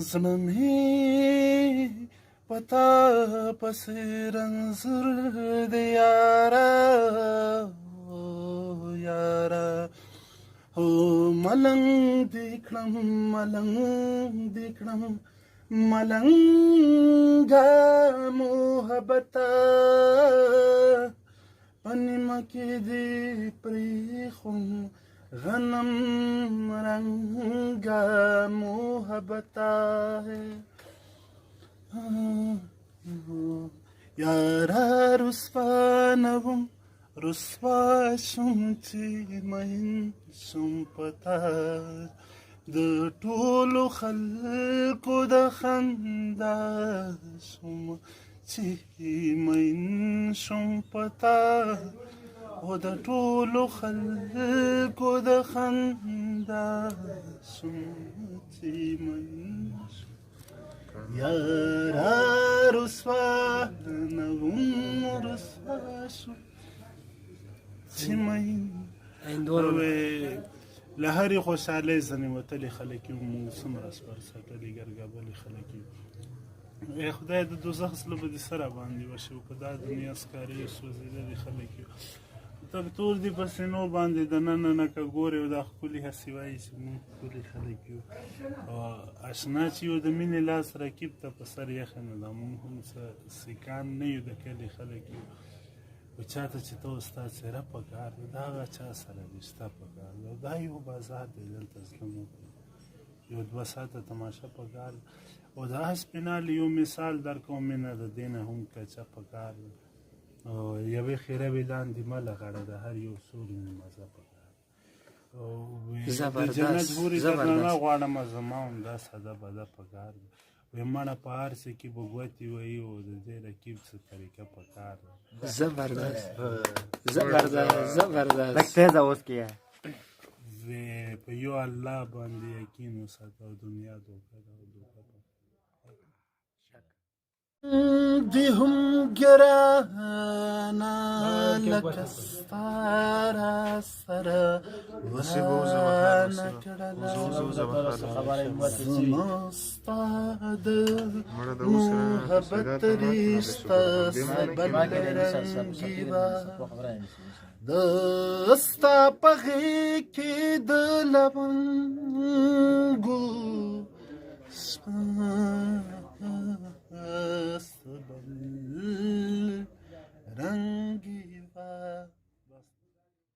زړه مې پتا پسې رنځور دی یاره یاره ملنګ دې کړم ملنګه محبته په نیمه کې دې پرېښوم غنم رنگا محبتا ہے یارا رسوا نوم رسوا شم چې مین شم پتا د ټولو خلکو د خندا شم چې مین شم پتا او د ټولو خلکو د خندا شم چې مین شم یارا رسوا نوم رسوا شم چې مین له هرې خوشحالۍ ځنې وتلي خلک یو موږ څومره سپر ساتلي ګرګابلي خلک یو ای خدای د دوزخ زړه به دې سره باندې وشي او که دا دنیا سکاري سوځېدلي خلک یو تر تور دي په سینو باندې دننه نه که ګورې او دا ښکلي هسې وایي چې موږ ښکلي خلک یو او اشنا چې یو د مینې لاس رکیب ته په سر یخه نه ده موږ هم سیکان نه یو د کلي خلک یو و چاته چې ته ستا څېره په کار ده د هغه چا سره دې شته په کار ده دا یو بازار دی دلته زړه مو یو 2 ساعته تماشه په کار ده او د هسپینال یو مثال درکوم مینه د دې نه هم کچه په کار ده او یوې خیره وې لاندې مه لغړه د هر یو سوري مې مزه په کار د جنت حورې درنه نه غواړمه زما هم دا ساده بده په کار ده وی مړه په هر څه کې به ګوتې وهي او د دې رکیب څه طریقه په کار ده زبردست لږ تیزه اوس کې په یو الله باندې یقین وساته او دنیا دوکه ده او دوکه دی هم ګرانه لکه ستا را سره ورانه کړله زما ستا د محبت رشته بل رنګي وه د ستا په غېږ کې د لونګو بل رنگ